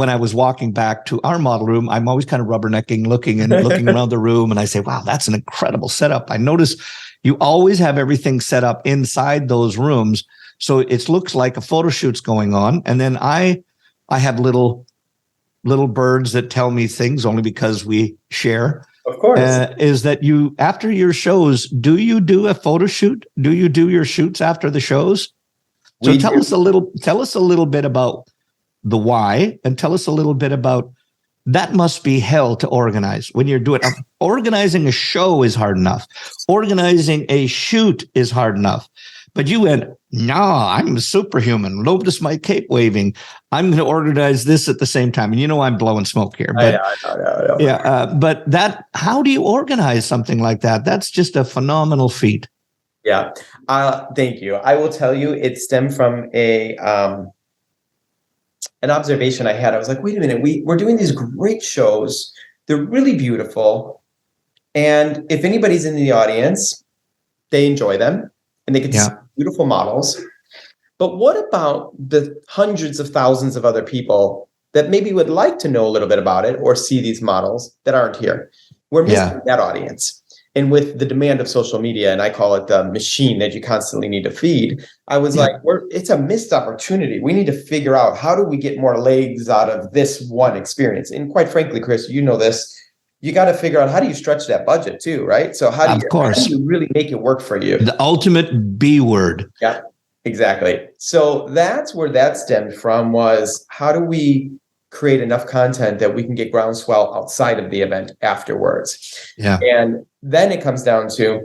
I was walking back to our model room, I'm always kind of rubbernecking, looking around the room. And I say, wow, that's an incredible setup. I notice you always have everything set up inside those rooms. So it looks like a photo shoot's going on. And then I have little birds that tell me things only because we share. Of course. Is that you, after your shows, do you do a photo shoot? Do you do your shoots after the shows? So tell us a little bit about the why, and tell us a little bit about that. Must be hell to organize when you're doing organizing a show is hard enough. Organizing a shoot is hard enough. But you went, no, I'm a superhuman. Notice my cape waving. I'm going to organize this at the same time. And I'm blowing smoke here. But I know. Yeah, but how do you organize something like that? That's just a phenomenal feat. Yeah, thank you. I will tell you, it stemmed from an observation I had. I was like, wait a minute, we're doing these great shows. They're really beautiful. And if anybody's in the audience, they enjoy them and they get to see beautiful models. But what about the hundreds of thousands of other people that maybe would like to know a little bit about it or see these models that aren't here? We're missing that audience. And with the demand of social media, and I call it the machine that you constantly need to feed, I was like, it's a missed opportunity. We need to figure out, how do we get more legs out of this one experience? And quite frankly, Chris, you know this, you got to figure out, how do you stretch that budget too, right? So how do you really make it work for you? The ultimate B word. Yeah, exactly. So that's where that stemmed from, was how do we create enough content that we can get groundswell outside of the event afterwards? Yeah. And then it comes down to,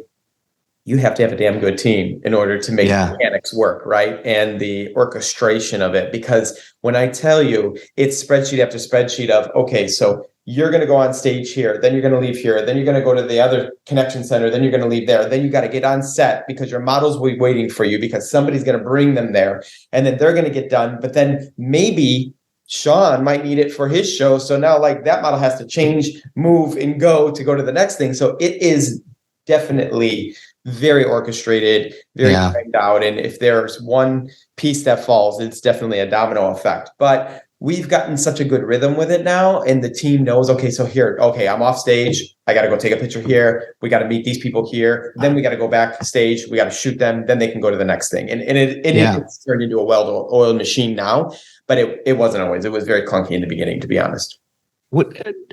you have to have a damn good team in order to make the mechanics work, right? And the orchestration of it. Because when I tell you, it's spreadsheet after spreadsheet of, okay, so you're going to go on stage here, then you're going to leave here, then you're going to go to the other connection center, then you're going to leave there, then you got to get on set because your models will be waiting for you because somebody's going to bring them there, and then they're going to get done. But then maybe Sean might need it for his show. So now like that model has to change, move, and go to the next thing. So it is definitely very orchestrated, very planned out. And if there's one piece that falls, it's definitely a domino effect. But we've gotten such a good rhythm with it now. And the team knows, okay, so here, okay, I'm off stage. I got to go take a picture here. We got to meet these people here. Then we got to go back to stage. We got to shoot them. Then they can go to the next thing. And it's turned into a well-oiled machine now. But it wasn't always. It was very clunky in the beginning, to be honest.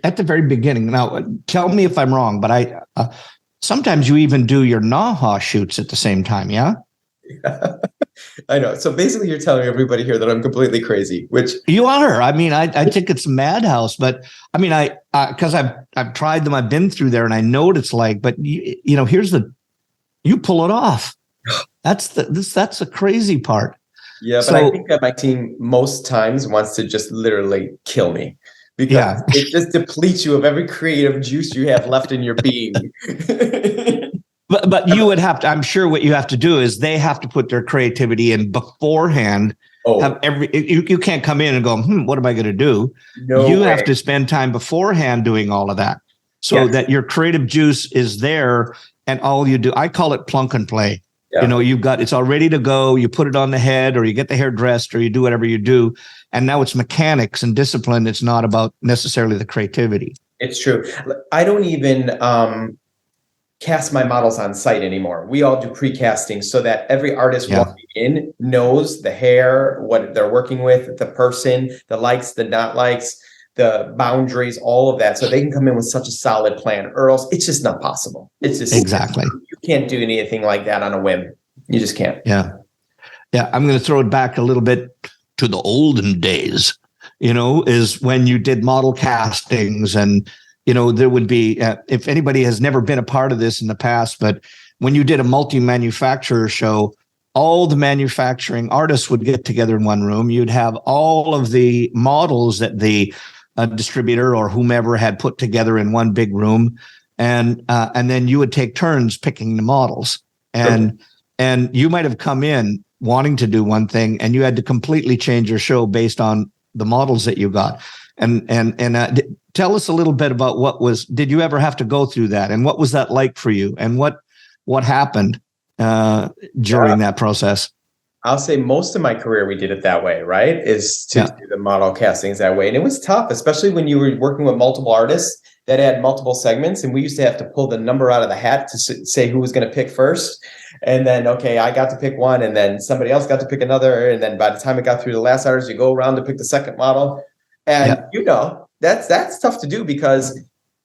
At the very beginning. Now, tell me if I'm wrong, but sometimes you even do your NAHA shoots at the same time, yeah? I know. So basically, you're telling everybody here that I'm completely crazy, which you are. I mean, I think it's madhouse, but I mean, because I've tried them, I've been through there, and I know what it's like. But you know, you pull it off. That's the crazy part. Yeah, but I think that my team most times wants to just literally kill me, because it just depletes you of every creative juice you have left in your being. But you would have to, I'm sure what you have to do is they have to put their creativity in beforehand. You can't come in and go, what am I going to do? No you way. Have to spend time beforehand doing all of that so that your creative juice is there, and all you do, I call it plunk and play. Yeah. You know, it's all ready to go. You put it on the head, or you get the hair dressed, or you do whatever you do. And now it's mechanics and discipline. It's not about necessarily the creativity. It's true. I don't even cast my models on site anymore. We all do pre-casting so that every artist walking in knows the hair, what they're working with, the person, the likes, the not likes, the boundaries, all of that. So they can come in with such a solid plan, or else it's just not possible. It's just exactly. You can't do anything like that on a whim. You just can't. Yeah. I'm going to throw it back a little bit to the olden days, is when you did model castings, and there would be, if anybody has never been a part of this in the past, but when you did a multi-manufacturer show, all the manufacturing artists would get together in one room. You'd have all of the models that the distributor or whomever had put together in one big room. And then you would take turns picking the models. And you might have come in wanting to do one thing, and you had to completely change your show based on the models that you got. And tell us a little bit about did you ever have to go through that? And what was that like for you? And what happened during that process? I'll say most of my career, we did it that way, right? Is to do the model castings that way. And it was tough, especially when you were working with multiple artists that had multiple segments. And we used to have to pull the number out of the hat to say who was going to pick first. And then, okay, I got to pick one, and then somebody else got to pick another. And then by the time it got through the last artist, you go around to pick the second model. And that's tough to do, because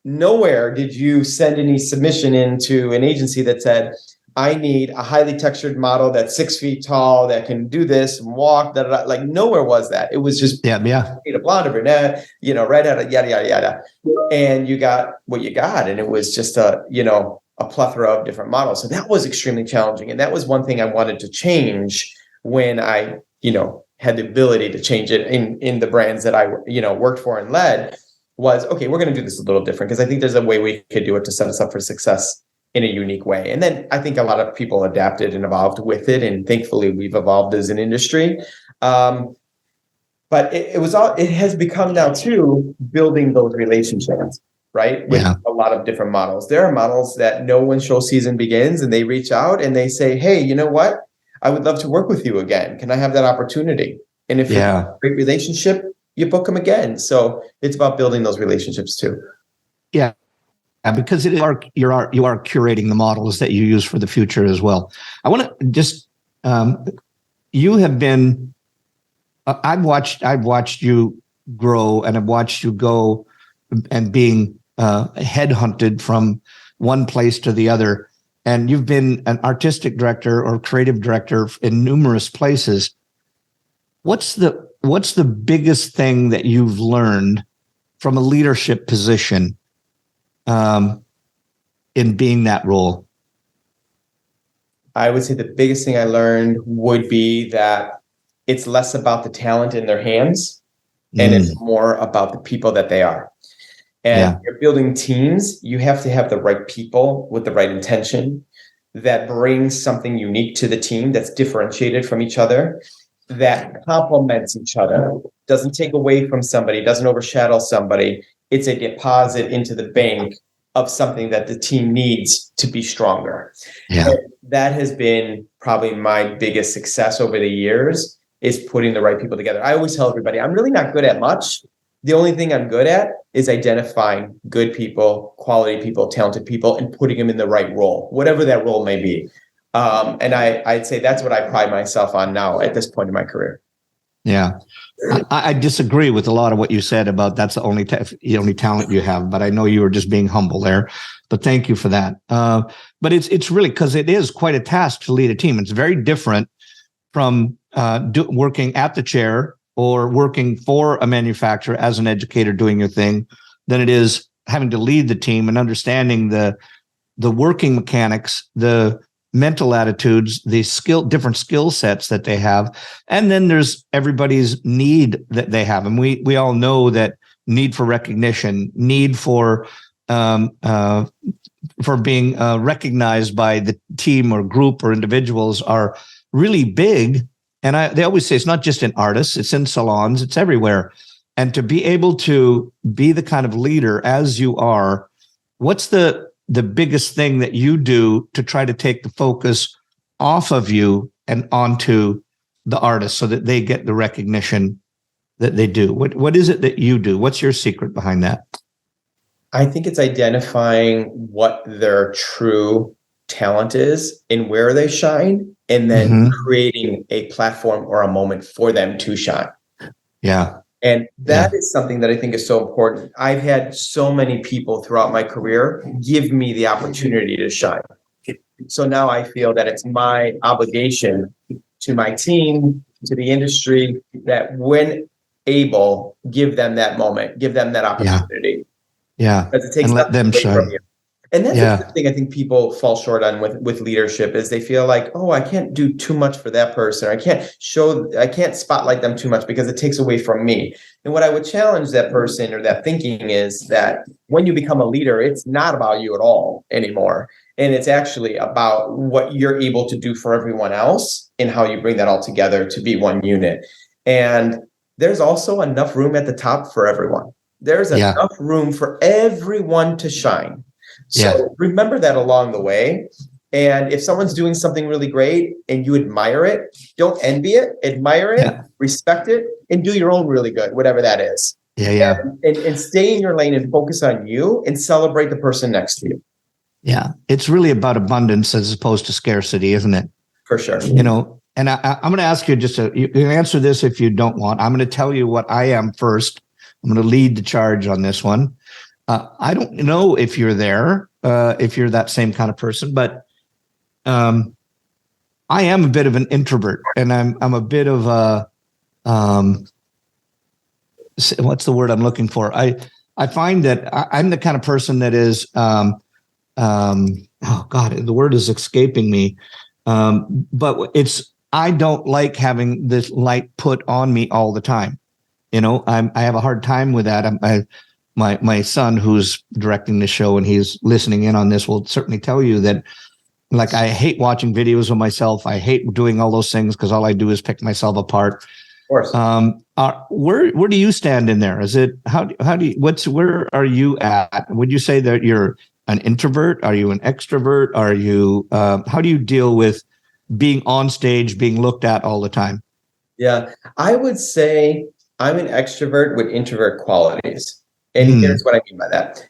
nowhere did you send any submission into an agency that said, I need a highly textured model that's 6 feet tall that can do this and walk. Like nowhere was that. It was just a blonde, a brunette, redhead, yada yada yada, and you got what you got, and it was just a plethora of different models. So that was extremely challenging, and that was one thing I wanted to change when I had the ability to change it in the brands that I worked for and led. Was okay, we're going to do this a little different, because I think there's a way we could do it to set us up for success in a unique way. And then I think a lot of people adapted and evolved with it. And thankfully we've evolved as an industry. But it has become now too, building those relationships, right? With a lot of different models. There are models that know when show season begins, and they reach out and they say, hey, you know what? I would love to work with you again. Can I have that opportunity? And if you have a great relationship, you book them again. So it's about building those relationships too. Yeah. because you are curating the models that you use for the future as well. I want to just you have been. I've watched you grow, and I've watched you go and being headhunted from one place to the other. And you've been an artistic director or creative director in numerous places. What's the biggest thing that you've learned from a leadership position in being that role? I would say the biggest thing I learned would be that it's less about the talent in their hands and it's more about the people that they are. And you're building teams, you have to have the right people with the right intention that brings something unique to the team that's differentiated from each other, that complements each other, doesn't take away from somebody, doesn't overshadow somebody. It's a deposit into the bank of something that the team needs to be stronger. Yeah. And that has been probably my biggest success over the years, is putting the right people together. I always tell everybody, I'm really not good at much. The only thing I'm good at is identifying good people, quality people, talented people, and putting them in the right role, whatever that role may be. And I'd say that's what I pride myself on now at this point in my career. Yeah. I disagree with a lot of what you said about that's the only talent you have, but I know you were just being humble there. But thank you for that. But it's really, because it is quite a task to lead a team. It's very different from working at the chair or working for a manufacturer as an educator doing your thing than it is having to lead the team and understanding the working mechanics, the mental attitudes, the different skill sets that they have. And then there's everybody's need that they have. And we all know that need for recognition, need for being recognized by the team or group or individuals are really big. And they always say it's not just in artists, it's in salons, it's everywhere. And to be able to be the kind of leader as you are, what's the biggest thing that you do to try to take the focus off of you and onto the artist so that they get the recognition that they do? What is it that you do? What's your secret behind that? I think it's identifying what their true talent is and where they shine, and then creating a platform or a moment for them to shine. Yeah. And that is something that I think is so important. I've had so many people throughout my career give me the opportunity to shine. So now I feel that it's my obligation to my team, to the industry, that when able, give them that moment, give them that opportunity. Yeah. Because it takes and let them shine. from you. And that's the thing I think people fall short on with leadership, is they feel like, oh, I can't do too much for that person. I can't spotlight them too much because it takes away from me. And what I would challenge that person or that thinking is that when you become a leader, it's not about you at all anymore. And it's actually about what you're able to do for everyone else and how you bring that all together to be one unit. And there's also enough room at the top for everyone. There's enough room for everyone to shine. So remember that along the way. And if someone's doing something really great and you admire it, don't envy it, admire it, respect it, and do your own really good, whatever that is. And stay in your lane and focus on you and celebrate the person next to you. Yeah. It's really about abundance as opposed to scarcity, isn't it? For sure. You know, and I'm going to ask you you can answer this if you don't want. I'm going to tell you what I am first. I'm going to lead the charge on this one. I don't know if you're there, if you're that same kind of person, but I am a bit of an introvert, and I'm a bit of a what's the word I'm looking for? I find that I'm the kind of person that is oh God, the word is escaping me. But I don't like having this light put on me all the time. You know, I have a hard time with that. My son, who's directing the show and he's listening in on this, will certainly tell you that, like, I hate watching videos of myself. I hate doing all those things because all I do is pick myself apart. Of course. Where do you stand in there? Is it where are you at? Would you say that you're an introvert? Are you an extrovert? Are you how do you deal with being on stage, being looked at all the time? Yeah, I would say I'm an extrovert with introvert qualities. And here's what I mean by that.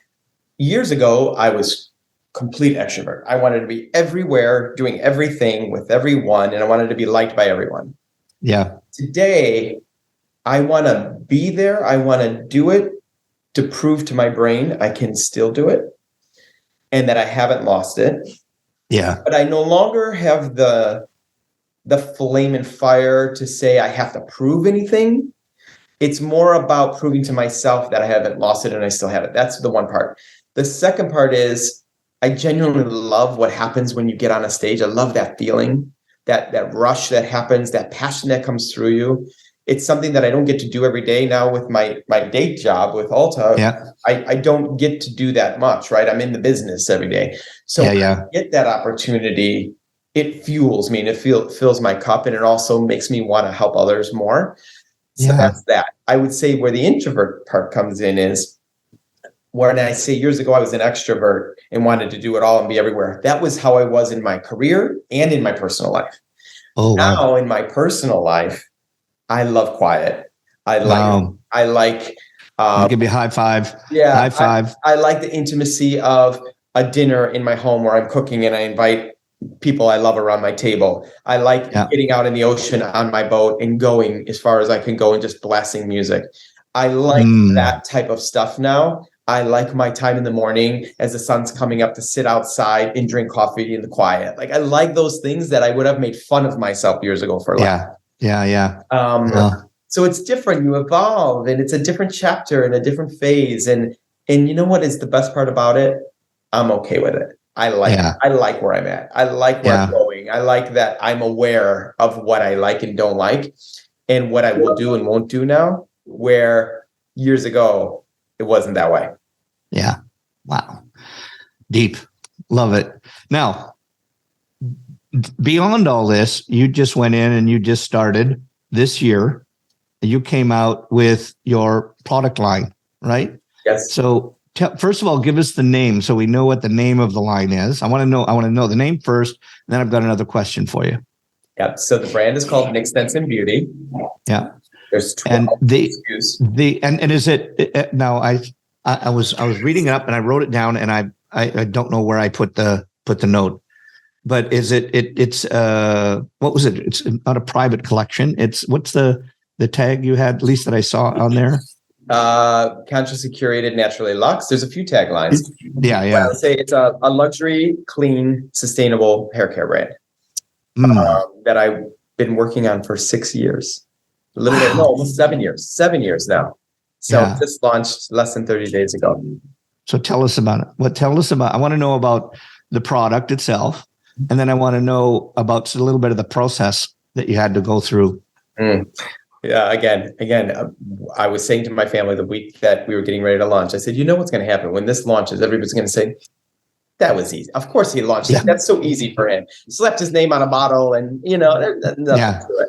years ago, I was complete extrovert. I wanted to be everywhere, doing everything with everyone, and I wanted to be liked by everyone. Yeah. Today, I want to be there. I want to do it to prove to my brain I can still do it and that I haven't lost it. Yeah. But I no longer have the flame and fire to say I have to prove anything. It's more about proving to myself that I haven't lost it and I still have it. That's the one part. The second part is I genuinely love what happens when you get on a stage. I love that feeling, that rush that happens, that passion that comes through you. It's something that I don't get to do every day now with my day job with Alta. Yeah. I don't get to do that much, right? I'm in the business every day. So when I get that opportunity, it fuels me and it fills my cup, and it also makes me want to help others more. So that's that. I would say where the introvert part comes in is when I say years ago I was an extrovert and wanted to do it all and be everywhere. That was how I was in my career and in my personal life. Oh, wow. Now in my personal life, I love quiet. I like give me a high five. Yeah. High five. I like the intimacy of a dinner in my home where I'm cooking and I invite people I love around my table. I like getting out in the ocean on my boat and going as far as I can go and just blasting music. I like that type of stuff now. I like my time in the morning as the sun's coming up to sit outside and drink coffee in the quiet. Like I like those things that I would have made fun of myself years ago for. Yeah. So it's different. You evolve, and it's a different chapter and a different phase. And you know what is the best part about it? I'm okay with it. I like where I'm at. I like where I'm going. I like that I'm aware of what I like and don't like and what I will do and won't do now, where years ago it wasn't that way. Yeah. Wow. Deep. Love it. Now, beyond all this, you just went in and you just started this year. You came out with your product line, right? Yes. So first of all, give us the name so we know what the name of the line is. I want to know the name first, and then I've got another question for you. Yep. So the brand is called Stenson Beauty. Yeah. There's 12 SKUs. And is it now? I was reading it up and I wrote it down, and I don't know where I put the note. But is it's what was it? It's not a private collection. What's the tag you had, at least that I saw on there? Consciously curated, naturally luxe. There's a few taglines. Yeah. I would say it's a luxury, clean, sustainable hair care brand that I've been working on for 6 years. Almost 7 years. 7 years now. So just launched less than 30 days ago. So tell us about it. I want to know about the product itself, and then I want to know about a little bit of the process that you had to go through. Yeah. Again, I was saying to my family the week that we were getting ready to launch, I said, you know what's going to happen when this launches? Everybody's going to say, that was easy. Of course he launched it. That's so easy for him. Slapped his name on a bottle and, there's nothing to it.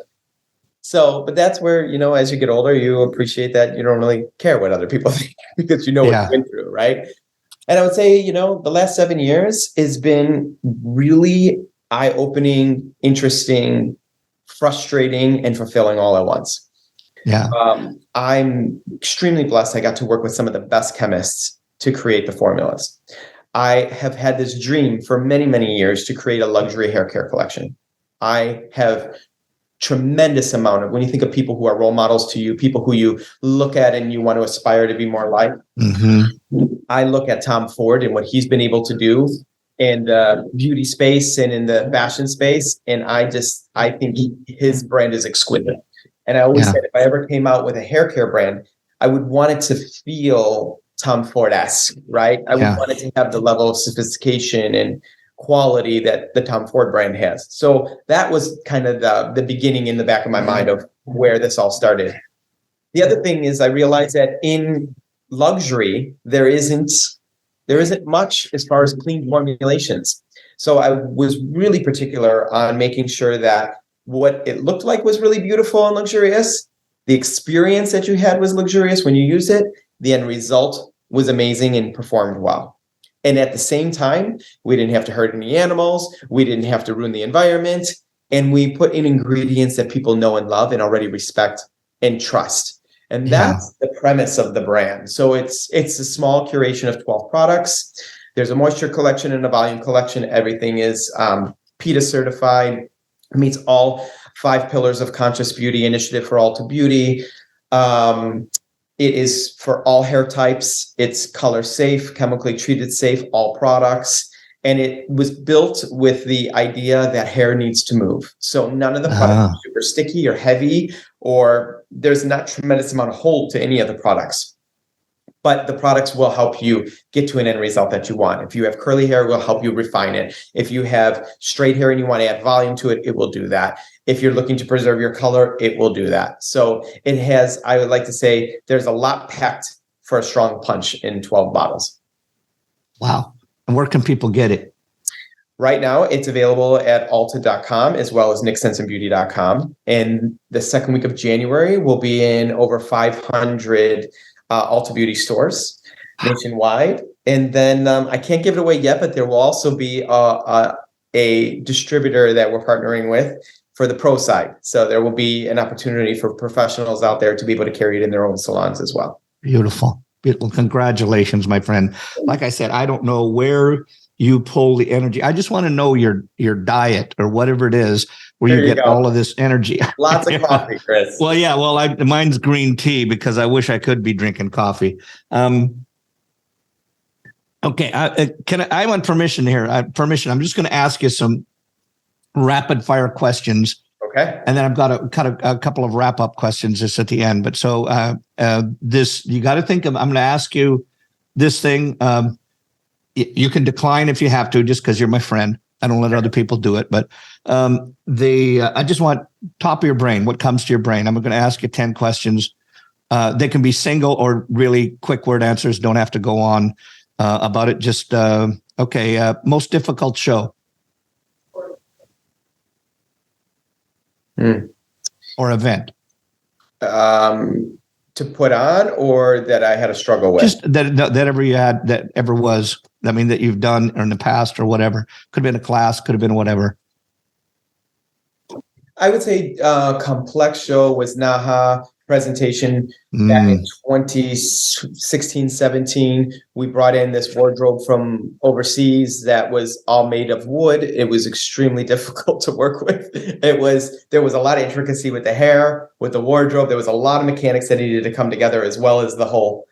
So, but that's where, as you get older, you appreciate that you don't really care what other people think because you know what you went through, right? And I would say, the last 7 years has been really eye-opening, interesting, frustrating, and fulfilling all at once. Yeah. I'm extremely blessed. I got to work with some of the best chemists to create the formulas. I have had this dream for many, many years to create a luxury hair care collection. I have tremendous amount of, when you think of people who are role models to you, people who you look at and you want to aspire to be more like, I look at Tom Ford and what he's been able to do in the beauty space and in the fashion space. And I think his brand is exquisite. And I always said, if I ever came out with a hair care brand, I would want it to feel Tom Ford-esque, right? I would want it to have the level of sophistication and quality that the Tom Ford brand has. So that was kind of the beginning in the back of my mind of where this all started. The other thing is I realized that in luxury, there isn't much as far as clean formulations. So I was really particular on making sure that what it looked like was really beautiful and luxurious. The experience that you had was luxurious when you use it. The end result was amazing and performed well. And at the same time, we didn't have to hurt any animals. We didn't have to ruin the environment. And we put in ingredients that people know and love and already respect and trust. And Yeah. that's the premise of the brand. So it's a small curation of 12 products. There's a moisture collection and a volume collection. Everything is PETA certified, meets all 5 pillars of conscious beauty, initiative for all to beauty. It is for all hair types. It's color safe, chemically treated safe, all products. And it was built with the idea that hair needs to move. So none of the products are super sticky or heavy, or there's not tremendous amount of hold to any of the products. But the products will help you get to an end result that you want. If you have curly hair, it will help you refine it. If you have straight hair and you want to add volume to it, it will do that. If you're looking to preserve your color, it will do that. So it has, I would like to say, there's a lot packed for a strong punch in 12 bottles. Wow. And where can people get it? Right now, it's available at Ulta.com as well as NickStensonBeauty.com. And the second week of January, we'll be in over 500 Ulta Beauty stores nationwide. And then I can't give it away yet, but there will also be a distributor that we're partnering with for the pro side. So there will be an opportunity for professionals out there to be able to carry it in their own salons as well. Beautiful. Beautiful. Congratulations, my friend. Like I said, I don't know where you pull the energy. I just want to know your diet or whatever it is where you get all of this energy. Lots of coffee, Chris. Well, yeah. Well, mine's green tea because I wish I could be drinking coffee. Okay. I want permission here. I'm just going to ask you some rapid fire questions. Okay. And then I've got a couple of wrap up questions just at the end. But so this, you got to think of, I'm going to ask you this thing. You can decline if you have to, just because you're my friend. I don't let other people do it. But I just want top of your brain, what comes to your brain. I'm going to ask you 10 questions. They can be single or really quick word answers. Don't have to go on about it. Just, okay. Most difficult show. Or event. To put on, or that I had a struggle with? Just that ever you had, that ever was, I mean, that you've done or in the past or whatever. Could have been a class, could have been whatever. I would say complex show was Naha presentation back in 2016, 17. We brought in this wardrobe from overseas that was all made of wood. It was extremely difficult to work with. There was a lot of intricacy with the hair, with the wardrobe. There was a lot of mechanics that needed to come together, as well as the whole,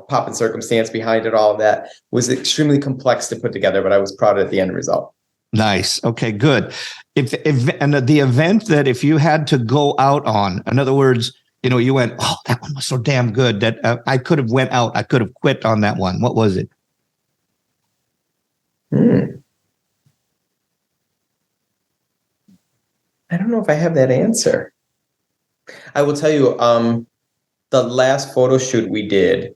pop and circumstance behind it. All of that was extremely complex to put together, but I was proud of the end result. Nice. Okay, good. If and the event that if you had to go out on, in other words, you went, oh, that one was so damn good that I could have went out. I could have quit on that one. What was it? I don't know if I have that answer. I will tell you, the last photo shoot we did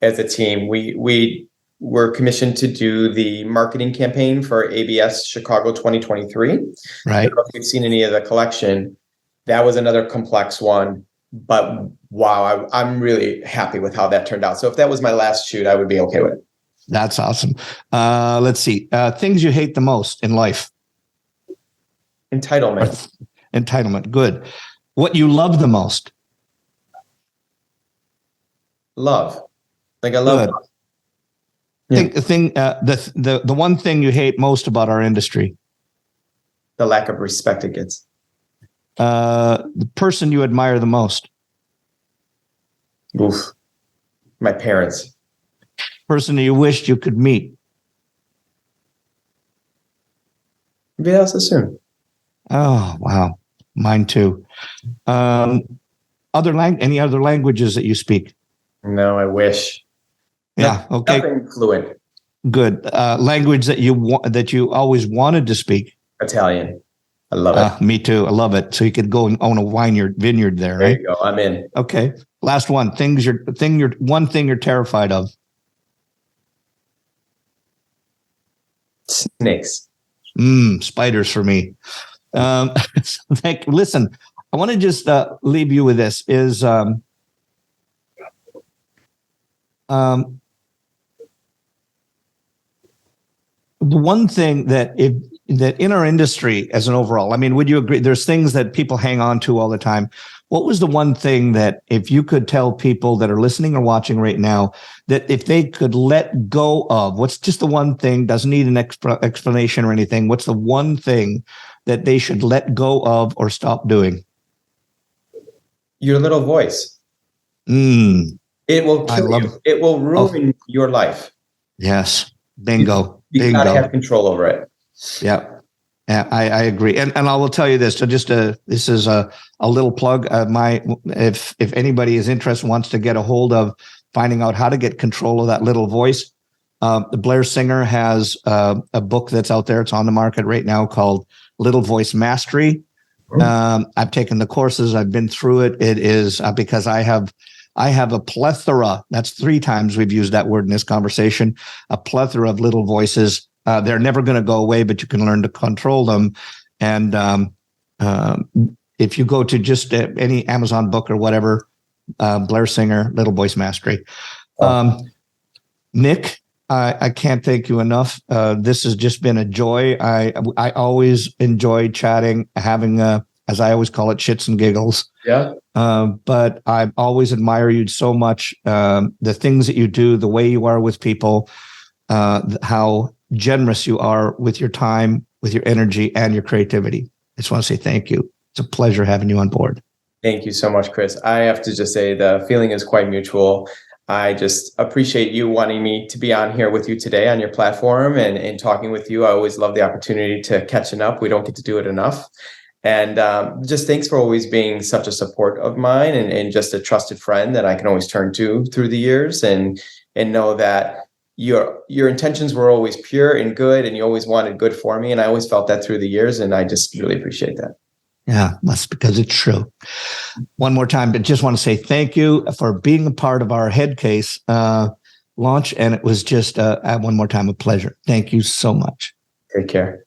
as a team, we were commissioned to do the marketing campaign for ABS Chicago 2023. Right. I don't know if you've seen any of the collection. That was another complex one. But wow, I'm really happy with how that turned out. So if that was my last shoot, I would be okay with it. That's awesome. Let's see. Things you hate the most in life. Entitlement. Entitlement. Good. What you love the most. Love. Like I love. Yeah. The one thing you hate most about our industry. The lack of respect it gets. The person you admire the most. Oof. My parents. Person you wished you could meet. Maybe else soon. Oh, wow. Mine too. Any other languages that you speak? No, I wish. Yeah. Okay. Nothing fluent. Good. Language that you always wanted to speak. Italian. I love it. Me too. I love it. So you could go and own a vineyard there, right? There you go. I'm in. Okay. Last one. One thing you're terrified of. Snakes. Spiders for me. Listen, I want to just leave you with this is the one thing that if that in our industry as an overall, I mean, would you agree? There's things that people hang on to all the time. What was the one thing that if you could tell people that are listening or watching right now, that if they could let go of, what's just the one thing, doesn't need an explanation or anything, what's the one thing that they should let go of or stop doing? Your little voice. It will kill you. It will ruin your life. Yes. Bingo. You gotta have control over it. Yeah. I agree. And I will tell you this. So just this is a little plug. If anybody is interested, wants to get a hold of finding out how to get control of that little voice, Blair Singer has a book that's out there. It's on the market right now called Little Voice Mastery. I've taken the courses. I've been through it. It is because I have a plethora. That's 3 times we've used that word in this conversation. A plethora of little voices. They're never going to go away, but you can learn to control them. And if you go to just any Amazon book or whatever, Blair Singer, Little Voice Mastery. Nick, I can't thank you enough. This has just been a joy. I always enjoy chatting, having as I always call it, shits and giggles. Yeah. But I always admire you so much. The things that you do, the way you are with people, how generous you are with your time, with your energy, and your creativity. I just want to say thank you. It's a pleasure having you on board. Thank you so much, Chris. I have to just say the feeling is quite mutual. I just appreciate you wanting me to be on here with you today on your platform and talking with you. I always love the opportunity to catching up. We don't get to do it enough. And just thanks for always being such a support of mine and just a trusted friend that I can always turn to through the years and know that your intentions were always pure and good, and you always wanted good for me. And I always felt that through the years, and I just really appreciate that. Yeah, that's because it's true. One more time, but just want to say thank you for being a part of our Headcase launch. And it was just one more time a pleasure. Thank you so much. Take care.